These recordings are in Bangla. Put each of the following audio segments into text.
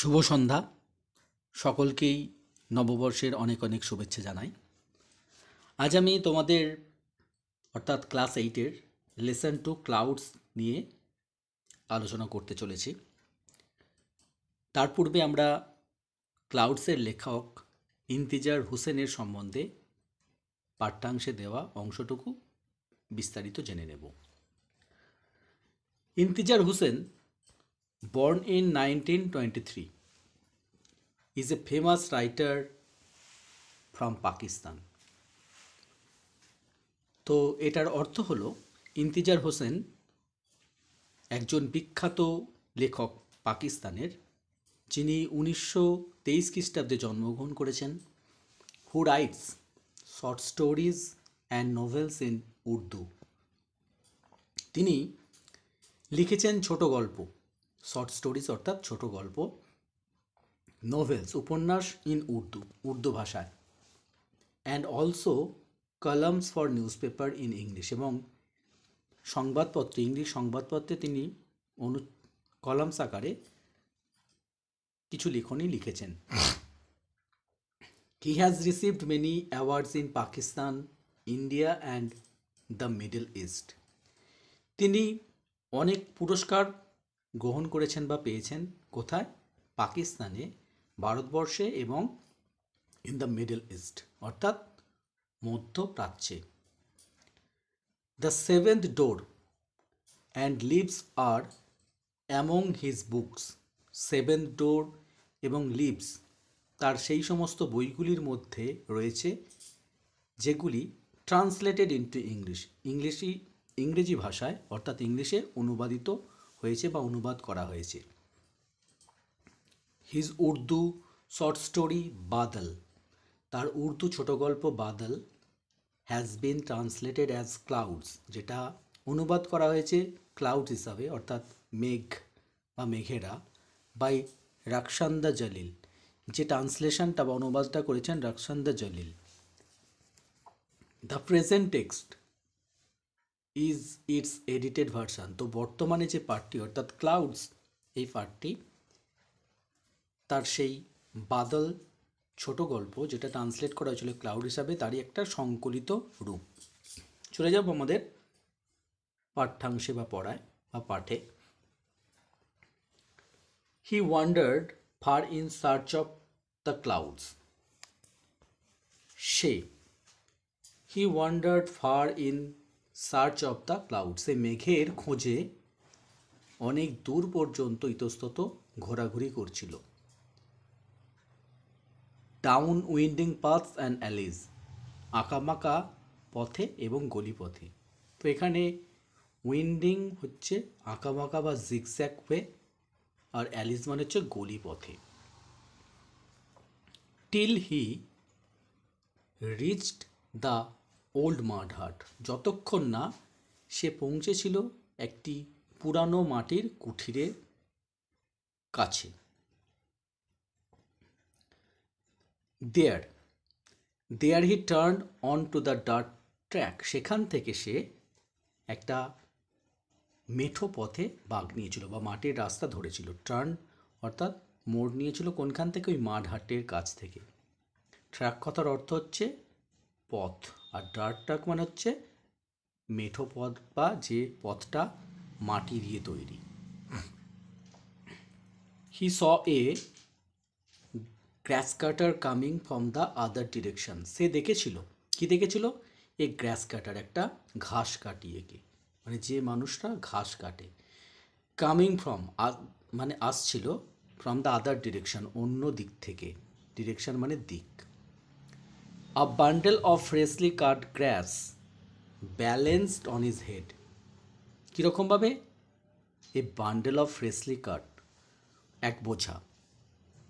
শুভ সন্ধ্যা। সকলকেই নববর্ষের অনেক অনেক শুভেচ্ছা জানাই। আজ আমি তোমাদের অর্থাৎ ক্লাস 8-এর লেসন 2 ক্লাউডস নিয়ে আলোচনা করতে চলেছি। তার পূর্বে আমরা ক্লাউডসের লেখক ইন্তিজার হুসেনের সম্বন্ধে পাঠ্যাংশে দেওয়া অংশটুকু বিস্তারিত জেনে নেব। ইন্তিজার Hussain, born in 1923, is a famous writer from Pakistan. তো এটার অর্থ হলো ইন্তিজার হোসেন একজন বিখ্যাত লেখক পাকিস্তানের, যিনি 1923 খ্রিস্টাব্দে জন্মগ্রহণ করেছেন, who writes short stories and novels in Urdu. তিনি লিখেছেন ছোট গল্প, শর্ট স্টোরিজ অর্থাৎ ছোট গল্প, নোভেলস উপন্যাস ইন উর্দু ভাষায়, and also columns for news paper in English, এবং সংবাদপত্র, ইংলিশ সংবাদপত্রে তিনি কলামস আকারে কিছু লেখনী লিখেছেন। He has received many awards in Pakistan, India and the middle east. তিনি অনেক পুরস্কার গ্রহণ করেছেন বা পেয়েছেন। কোথায়? পাকিস্তানে, ভারতবর্ষে এবং ইন দ্য মিডল ইস্ট অর্থাৎ মধ্যপ্রাচ্যে। The seventh door and leaves are among his books. Seventh door এবং লিভস তার সেই সমস্ত বইগুলির মধ্যে রয়েছে যেগুলি ট্রান্সলেটেড ইন্টু ইংরেজি ভাষায় অর্থাৎ ইংলিশে অনুবাদিত হয়েছে বা অনুবাদ করা হয়েছে। His Urdu short story Badal, তার উর্দু ছোট গল্প Badal, has been translated as clouds, যেটা অনুবাদ করা হয়েছে ক্লাউড হিসাবে অর্থাৎ মেঘ বা মেঘেরা, বাই রাকসান্দা জলিল, যে ট্রান্সলেশনটা বা অনুবাদটা করেছেন Rakhshanda Jalil. The present text is its edited version. তো বর্তমানে যে পাঠটি অর্থাৎ ক্লাউডস, এই পাঠটি তার সেই বাদল ছোট গল্প যেটা ট্রান্সলেট করা হয়েছিল ক্লাউড হিসাবে, তারই একটা সংকলিত রূপ। চলে যাব আমাদের পাঠ্যাংশে বা পড়ায় বা পাঠে। He wandered far in search of the clouds. সে, he wandered far in search of the cloud, সে মেঘের খোঁজে অনেক দূর পর্যন্ত ইতস্তত ঘোরাঘুরি করছিল। Down winding paths and alleys, আঁকাবাঁকা পথে এবং গলিপথে। তো এখানে উইন্ডিং হচ্ছে আঁকাবাঁকা বা জিগজ্যাগ ওয়ে, আর অ্যালিজ মানে হচ্ছে গলিপথে। Till he reached the old mud hut, যতক্ষণ না সে পৌঁছেছিল একটি পুরানো মাটির কুঠিরের কাছে। There he turn on to the dirt track, সেখান থেকে সে একটা মেঠো পথে বাঁক নিয়েছিল বা মাটির রাস্তা ধরেছিল। টার্ন অর্থাৎ মোড় নিয়েছিল কোনখান থেকে? ওই মাড হাটের কাছ থেকে। ট্র্যাক কথার অর্থ হচ্ছে পথ, আর ডার্ট ট্র্যাক মানে হচ্ছে মেঠো পথ বা যে পথটা মাটি দিয়ে তৈরি। He saw a grass cutter coming from the other direction, সে দেখেছিল, কি দেখেছিল? এ গ্রাস কাটার, একটা ঘাস কাটিয়েকে, মানে যে মানুষটা ঘাস কাটে। কামিং ফ্রম মানে আসছিল, ফ্রম দ্য আদার ডিরেকশন অন্য দিক থেকে, ডিরেকশন মানে দিক। A bundle of freshly cut grass balanced on his head, কীরকমভাবে? A bundle of freshly cut, এক বোঝা,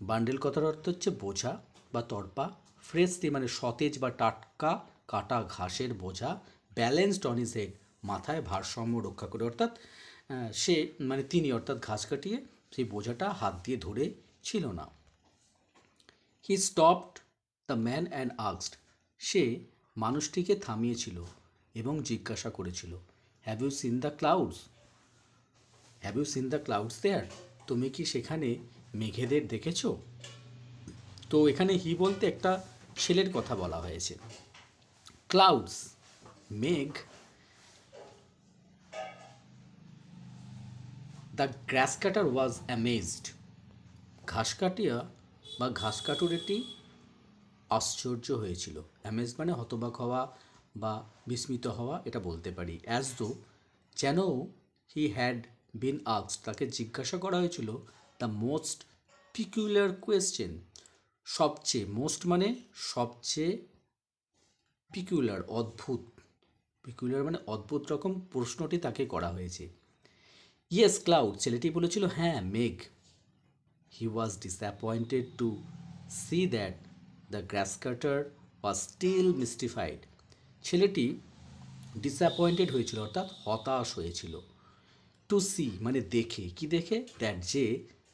বান্ডেল কথার অর্থ হচ্ছে বোঝা বা তর্পা, ফ্রেশলি মানে সতেজ বা টাটকা কাটা ঘাসের বোঝা, ব্যালেন্সড অন হিজ হেড মাথায় ভারসাম্য রক্ষা করে, অর্থাৎ সে মানে তিনি অর্থাৎ ঘাস কাটিয়ে সেই বোঝাটা হাত দিয়ে ধরে ছিল না। He stopped the man and asked, সে মানুষটিকে থামিয়েছিল এবং জিজ্ঞাসা করেছিল, have you seen the clouds, have you seen the clouds there, তুমি কি সেখানে মেঘেদের দেখেছো? তো এখানে হি বলতে একটা ছেলের কথা বলা হয়েছে। ক্লাউডস, মেঘ। The grass cutter was amazed. ঘাস কাটিয়া বা ঘাস কাটুরেটি আশ্চর্য হয়েছিল। অ্যামেজ মানে হতবাক হওয়া বা বিস্মিত হওয়া, এটা বলতে পারি। অ্যাজ দো, যেন হি হ্যাড বিন আস্কড, তাকে জিজ্ঞাসা করা হয়েছিল দ্য মোস্ট পিকুলার কোয়েশ্চেন, সবচেয়ে, মোস্ট মানে সবচেয়ে, পিকুলার অদ্ভুত, পিকুলার মানে অদ্ভুত রকম প্রশ্নটি তাকে করা হয়েছে। ইয়েস ক্লাউড, ছেলেটি বলেছিল হ্যাঁ মেঘ। He was disappointed to see that the grass cutter was still mystified. ছেলেটি ডিসঅ্যাপয়েন্টেড হয়েছিল, অর্থাৎ হতাশ হয়েছিল। টু সি মানে দেখে, কি দেখে? দ্যাট যে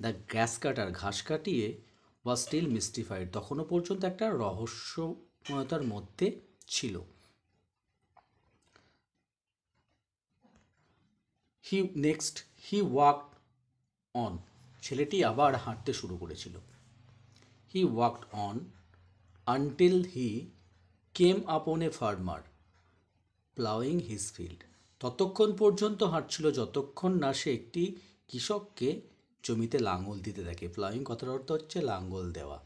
দ্য গ্রাস কাটার ঘাস কাটিয়ে ওয়াজ স্টিল মিস্টিফাইড, তখনও পর্যন্ত একটা রহস্যময়তার মধ্যে ছিল। হি ওয়াকড অন, ছেলেটি আবার হাঁটতে শুরু করেছিল। হি ওয়াকড অন আনটিল হি কেম আপন a farmer ploughing his field. ততক্ষণ পর্যন্ত হাঁটছিল যতক্ষণ না সে একটি কৃষককে জমিতে লাঙল দিতে থাকে। প্লাউইং কথার অর্থ হচ্ছে লাঙ্গল দেওয়া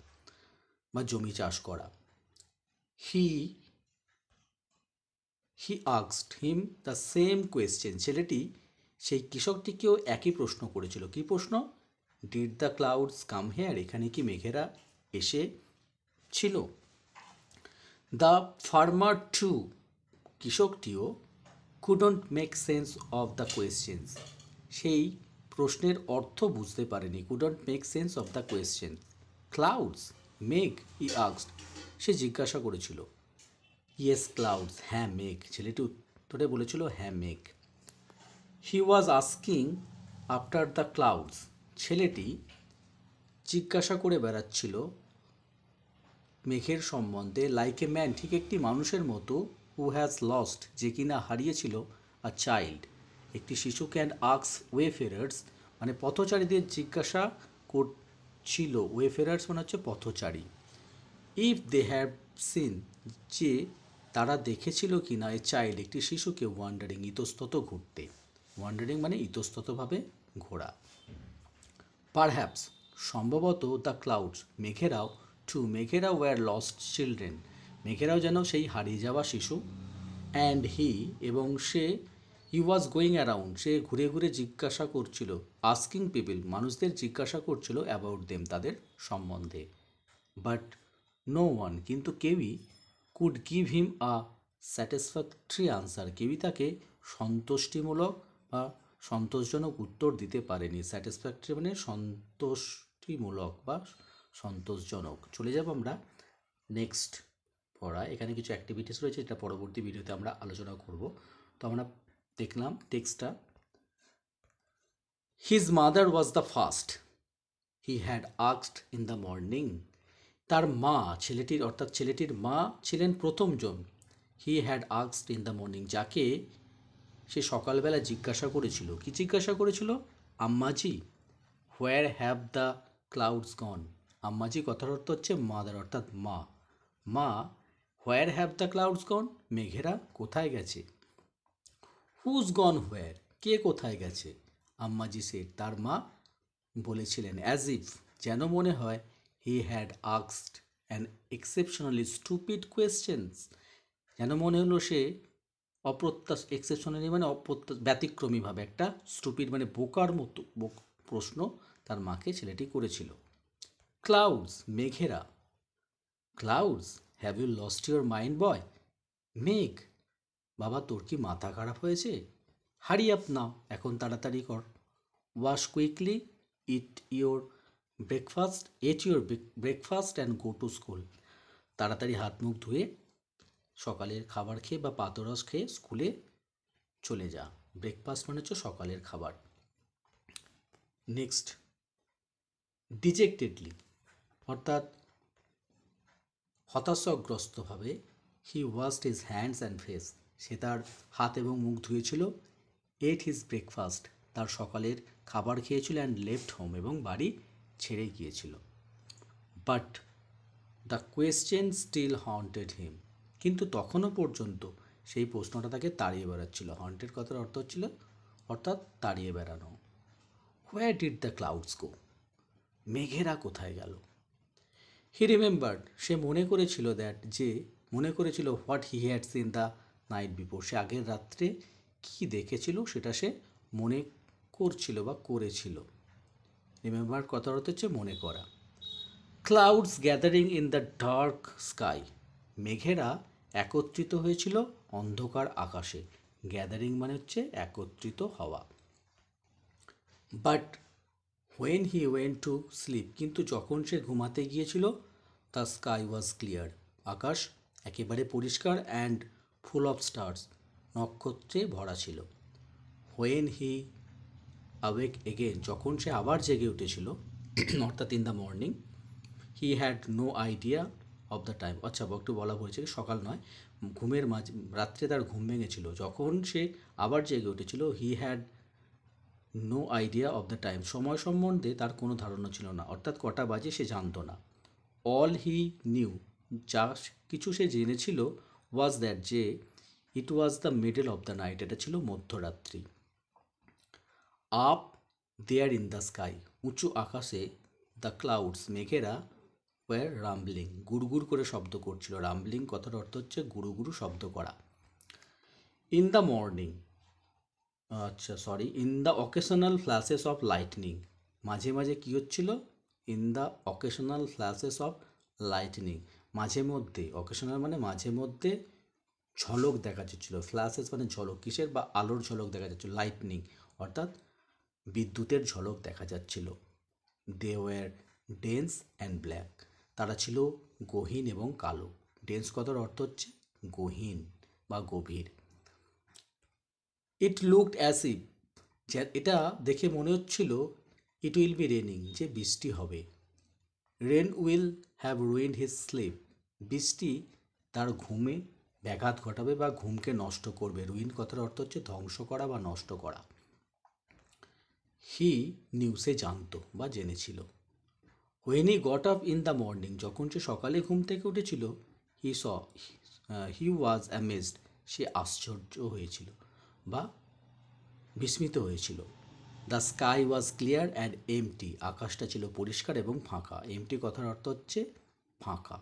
বা জমি চাষ করা। He he asked him the same question, ছেলেটি সেই কৃষকটিকেও একই প্রশ্ন করেছিল। কি প্রশ্ন? Did the clouds come here, এখানে কি মেঘেরা এসে ছিল? দ্য ফার্মার টু, কৃষকটিও couldn't make sense of the questions, সেই প্রশ্নের অর্থ বুঝতে পারেনি। Couldn't make sense of the question. Clouds, মেঘ, হি আস্কড, সে জিজ্ঞাসা করেছিল। ইয়েস ক্লাউডস, হ্যাঁ মেঘ, ছেলেটি উত্তরে বলেছিল হ্যাঁ মেঘ। He was asking after the clouds, ছেলেটি জিজ্ঞাসা করে বেড়াচ্ছিল মেঘের সম্বন্ধে। লাইক এ ম্যান, ঠিক একটি মানুষের মতো। হু হ্যাজ লস্ট, যে কিনা হারিয়েছিল। আ চাইল্ড, একটি শিশু। ক্যান আক্স ওয়েফেরার্স, মানে পথচারীদের জিজ্ঞাসা করছিল। ওয়েফেরার্স মানে হচ্ছে পথচারী। ইফ দে হ্যাভ সিন, যে তারা দেখেছিল কি না, এ চাইল্ড, একটি শিশুকে ওয়ান্ডারিং, ইতস্তত ঘুরতে। ওয়ান্ডারিং মানে ইতস্ততভাবে ঘোরা। পারহ্যাপস, সম্ভবত, দ্য ক্লাউডস, মেঘেরাও, টু, মেঘেরাও ওয়্যার লস্ট চিলড্রেন, মেঘেরাও যেন সেই হারিয়ে যাওয়া শিশু। অ্যান্ড হি, এবং সে, হি ওয়াজ গোয়িং অ্যারাউন্ড, সে ঘুরে ঘুরে জিজ্ঞাসা করছিল। আস্কিং পিপল, মানুষদের জিজ্ঞাসা করছিল অ্যাবাউট দেম, তাদের সম্বন্ধে। বাট নো ওয়ান, কিন্তু কেউই, could give him a satisfactory answer, কেউই তাকে সন্তুষ্টিমূলক বা সন্তোষজনক উত্তর দিতে পারেনি। স্যাটিসফ্যাক্টরি মানে সন্তুষ্টিমূলক বা সন্তোষজনক। চলে যাব আমরা নেক্সট পড়া। এখানে কিছু অ্যাক্টিভিটিস রয়েছে, যেটা পরবর্তী ভিডিওতে আমরা আলোচনা করব। তো আমরা দেখলাম টেক্সটটা। His mother was the first he had asked in the morning, তার মা, ছেলেটির অর্থাৎ ছেলেটির মা ছিলেন প্রথমজন। He had asked in the morning, যাকে সে সকালবেলা জিজ্ঞাসা করেছিল। কি জিজ্ঞাসা করেছিল? আম্মাজি, where have the clouds gone, আম্মাজি কথার অর্থ হচ্ছে মাদার অর্থাৎ মা। মা, where have the clouds gone, মেঘেরা কোথায় গেছে। হুজ গন হোয়ার, কে কোথায় গেছে। আম্মাজি সেড, তার মা বলেছিলেন। অ্যাজ ইফ, যেন মনে হয়। হি had asked an exceptionally stupid questions, যেন মনে হলো সে এক্সেপশনালি মানে ব্যতিক্রমীভাবে একটা স্টুপিড মানে বোকার মতো প্রশ্ন তার মাকে ছেলেটি করেছিল। ক্লাউডস, মেঘেরা। Clouds, have you lost your mind boy, মেঘ, বাবা তোর কি মাথা খারাপ হয়েছে। হারি আপ নাও, এখন তাড়াতাড়ি কর। Wash quickly, it your breakfast and go to school, তাড়াতাড়ি হাত মুখ ধুয়ে সকালের খাবার খেয়ে বা পাতরস খেয়ে স্কুলে চলে যা। ব্রেকফাস্ট মানে হচ্ছে সকালের খাবার। নেক্সট, ডিজেক্টেডলি অর্থাৎ হতাশাগ্রস্তভাবে। He washed his hands and face, সে তার হাত এবং মুখ ধুয়েছিল। এট হিজ ব্রেকফাস্ট, তার সকালের খাবার খেয়েছিল। অ্যান্ড লেফট হোম, এবং বাড়ি ছেড়ে গিয়েছিল। But the question still haunted him, কিন্তু তখনও পর্যন্ত সেই প্রশ্নটা তাকে তাড়িয়ে বেড়াচ্ছিল। হন্টেড কথার অর্থ হচ্ছিল অর্থাৎ তাড়িয়ে বেড়ানো। Where did the clouds go, মেঘেরা কোথায় গেল? হি রিমেম্বার্ড, সে মনে করেছিল what he had seen the night before, সে আগের রাত্রে কী দেখেছিল সেটা সে মনে করছিল বা করেছিল। রিমেম্বার কথার অর্থ হচ্ছে মনে করা। Clouds gathering in the dark sky, মেঘেরা একত্রিত হয়েছিল অন্ধকার আকাশে। গ্যাদারিং মানে হচ্ছে একত্রিত হওয়া। But when he went to sleep, কিন্তু যখন সে ঘুমাতে গিয়েছিল, দ্য স্কাই ওয়াজ ক্লিয়ার, আকাশ একেবারে পরিষ্কার, অ্যান্ড ফুল অফ স্টার্স, নক্ষত্রে ভরা ছিল। হোয়েন হি অ্যাওয়েক এগেন, যখন সে আবার জেগে উঠেছিল, অর্থাৎ in the morning, he had no idea of the time, আচ্ছা একটু বলা হয়েছে সকাল নয়, ঘুমের মাঝে রাত্রে তার ঘুম ভেঙেছিল, যখন সে আবার জেগে উঠেছিল, he had no idea of the time, সময় সম্বন্ধে তার কোনো ধারণা ছিল না, অর্থাৎ কটা বাজে সে জানতো না। অল হি নিউ, যা কিছু সে জেনেছিল, ওয়াজ দ্যাট, যে it was the middle of the night, এটা ছিল মধ্যরাত্রি। Up there in the sky, উঁচু আকাশে, দ্য ক্লাউডস, মেঘেরা, ওয়ার রাম্বলিং, গুড়গুড় করে শব্দ করছিল। রাম্বলিং কথার অর্থ হচ্ছে গুরু গুরু শব্দ করা। In the morning, in the occasional flashes of lightning, মাঝে মাঝে কী হচ্ছিল? In the occasional flashes of lightning, মাঝে মধ্যে, অকেশনাল মানে মাঝে মধ্যে ঝলক দেখা যাচ্ছিল। ফ্ল্যাশেস মানে ঝলক, কিসের? বা আলোর ঝলক দেখা যাচ্ছিল। লাইটনিং অর্থাৎ বিদ্যুতের ঝলক দেখা যাচ্ছিল। They were dense and black, তারা ছিল গহীন এবং কালো। ডেন্স কথার অর্থ হচ্ছে গহীন বা গভীর। ইট লুকড অ্যাজ ইফ, এটা দেখে মনে হচ্ছিল, ইট উইল বি রেনিং, যে বৃষ্টি হবে। Rain will have ruined his sleep, বৃষ্টি তার ঘুমে ব্যাঘাত ঘটাবে বা ঘুমকে নষ্ট করবে। রুইন কথার অর্থ হচ্ছে ধ্বংস করা বা নষ্ট করা। হি নিউ, সে জানতো বা জেনেছিল। When he got up in the morning, যখন সে সকালে ঘুম থেকে উঠেছিল, হি ওয়াজ অ্যামেজড, সে আশ্চর্য হয়েছিল বা বিস্মিত হয়েছিল। The sky was clear and empty, আকাশটা ছিল পরিষ্কার এবং ফাঁকা। এমটি কথার অর্থ হচ্ছে ফাঁকা।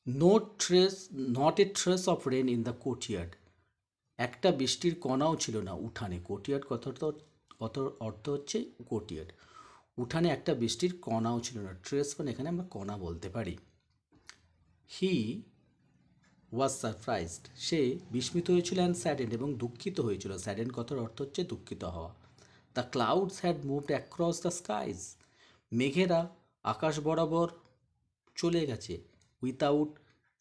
Not a trace of rain in the courtyard, একটা বৃষ্টির কণাও ছিল না উঠানে। কোর্টইয়ার্ড কথার অর্থ হচ্ছে কোর্টইয়ার্ড। উঠানে একটা বৃষ্টির কণাও ছিল না। ট্রেস মানে এখানে আমরা কণা বলতে পারি। হি ওয়াজ সারপ্রাইজড, সে বিস্মিত হয়েছিল, অ্যান্ড স্যাডেন্ড, এবং দুঃখিত হয়েছিল। স্যাডেন্ড কথার অর্থ হচ্ছে দুঃখিত হওয়া। The clouds had moved across the skies, মেঘেরা আকাশ বরাবর চলে গেছে। Without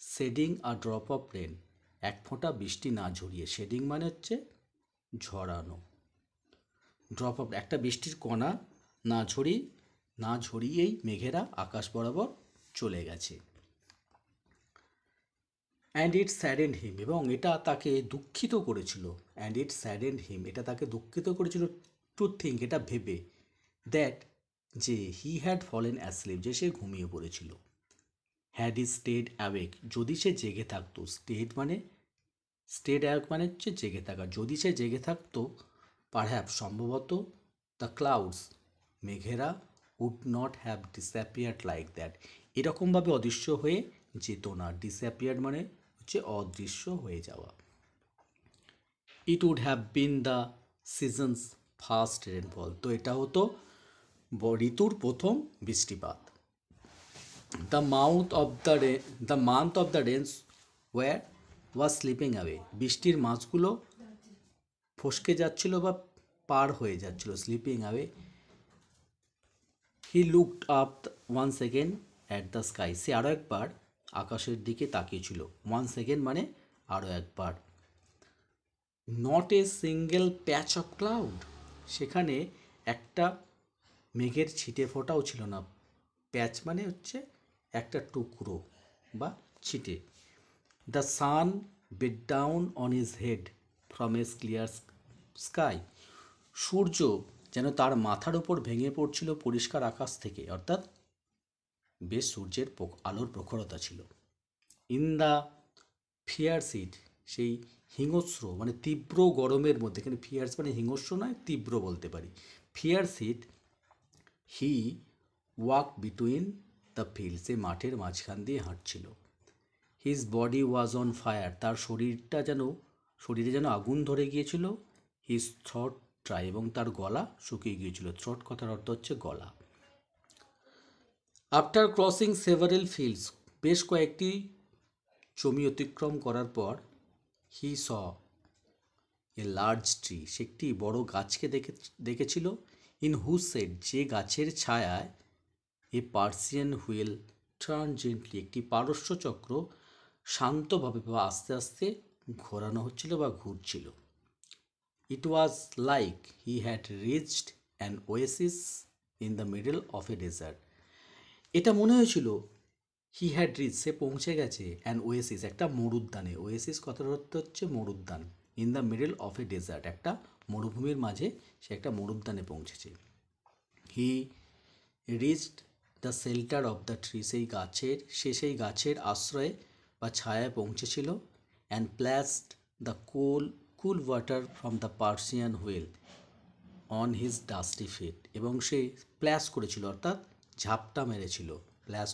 shedding a drop of rain, এক ফোঁটা বৃষ্টি না ঝরিয়ে। শেডিং মানে হচ্ছে ঝরানো। ড্রপ অফ, একটা বৃষ্টির কণা না ঝরিয়েই মেঘেরা আকাশ বরাবর চলে গেছে। অ্যান্ড ইট স্যাডেন্ড হিম, এবং এটা তাকে দুঃখিত করেছিল। অ্যান্ড ইট স্যাডেন্ড হিম, এটা তাকে দুঃখিত করেছিল, টু থিঙ্ক, এটা ভেবে, দ্যাট, যে হি হ্যাড ফলেন অ্যাসলিপ, যে সে ঘুমিয়ে পড়েছিল। হ্যাড ই স্টেড অ্যাওয়েক, যদি সে জেগে থাকতো। স্টেড অ্যাওয়েক মানে হচ্ছে জেগে থাকা। যদি সে জেগে থাকতো, পারহ্যাপস, সম্ভবত, দ্য ক্লাউডস, মেঘেরা, would not have disappeared like that, এরকমভাবে অদৃশ্য হয়ে যেত না। ডিসঅ্যাপিয়ার্ড মানে হচ্ছে অদৃশ্য হয়ে যাওয়া। It would have been the season's first rainfall, তো এটা হতো ঋতুর প্রথম বৃষ্টিপাত। The month of the rains was slipping away, বৃষ্টির মাসগুলো ফসকে যাচ্ছিল বা পার হয়ে যাচ্ছিল। Slipping away. He looked up one second at the sky, সে আরও একবার আকাশের দিকে তাকিয়েছিল। ওয়ান সেকেন্ড মানে আরও একবার। Not a single patch of cloud, সেখানে একটা মেঘের ছিটে ফোঁটাও ছিল না। প্যাচ মানে হচ্ছে একটা টুকরো বা ছিটে। The sun beat down on his head from as clear sky, সূর্য যেন তার মাথার উপর ভেঙে পড়ছিল পরিষ্কার আকাশ থেকে, অর্থাৎ বেশ সূর্যের আলোর প্রখরতা ছিল। ইন দ্য ফিয়ার্স হিট, সেই হিংস্র মানে তীব্র গরমের মধ্যে, এখানে ফিয়ার্স মানে হিংস্র নয়, তীব্র বলতে পারি। Fierce heat he walk between the field, সে মাঠের মাঝখান দিয়ে হাঁটছিল। His body was on fire, তার শরীরে যেন আগুন ধরে গিয়েছিল। হিজ থ্রট ড্রাই, এবং তার গলা শুকিয়ে গিয়েছিল। থ্রট কথার অর্থ হচ্ছে গলা। আফটার ক্রসিং সেভারেল ফিল্ডস, বেশ কয়েকটি জমি অতিক্রম করার পর, হি স এ লার্জ ট্রি, সে একটি বড় গাছকে দেখেছিল। ইন হুজ সেড, যে গাছের ছায়ায় এ পার্সিয়ান হুইল টার্ন জেন্টলি, একটি পারস্য চক্র শান্তভাবে বা আস্তে আস্তে ঘোরানো হচ্ছিল বা ঘুরছিল। It was like he had reached an oasis in the middle of a desert, এটা মনে হয়েছিল হি হ্যাড রিচ, সে পৌঁছে গেছে, অ্যান ওয়েসিস, একটা মরুদ্যানে। ওয়েসিস কথার অর্থ হচ্ছে মরুদ্যান। In the middle of a desert, একটা মরুভূমির মাঝে সে একটা মরুদ্যানে পৌঁছেছে। He reached the shelter of the tree, সেই গাছের আশ্রয়ে বা ছায়ায় পৌঁছেছিল। And placed the cool water from the Persian wheel on his dusty feet, এবং সে প্ল্যাস করেছিল, অর্থাৎ ঝাপটা মেরেছিল। প্ল্যাস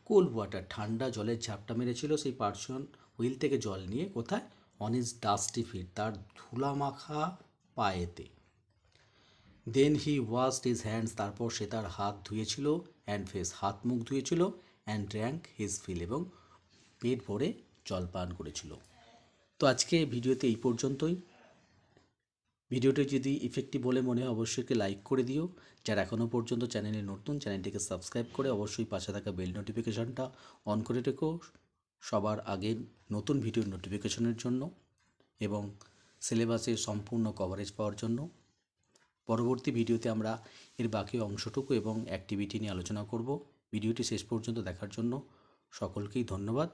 কুল ওয়াটার, ঠান্ডা জলের ঝাপটা মেরেছিল সেই পার্সিয়ান হুইল থেকে জল নিয়ে। কোথায়? অন হিজ ডাস্টি ফিট, তার ধুলামাখা পায়েতে। দেন হি ওয়াশড হিজ হ্যান্ডস, তারপর সে তার হাত ধুয়েছিল। অ্যান্ড ফেস, হাত মুখ ধুয়েছিল। অ্যান্ড ড্র্যাঙ্ক হিজ ফিল, এবং পেট ভরে জল পান করেছিল। তো আজকে ভিডিওতে এই পর্যন্তই। ভিডিওটি যদি ইফেক্টিভ বলে মনে হয় অবশ্যই লাইক করে দিও। যারা এখনও পর্যন্ত চ্যানেলে নতুন, চ্যানেলটিকে সাবস্ক্রাইব করে অবশ্যই পাশে থাকা বেল নোটিফিকেশানটা অন করে রেখো সবার আগে নতুন ভিডিওর নোটিফিকেশনের জন্য এবং সিলেবাসের সম্পূর্ণ কভারেজ পাওয়ার জন্য। পরবর্তী ভিডিওতে আমরা এর বাকি অংশটুকু এবং অ্যাক্টিভিটি নিয়ে আলোচনা করব। ভিডিওটি শেষ পর্যন্ত দেখার জন্য সকলকেই ধন্যবাদ।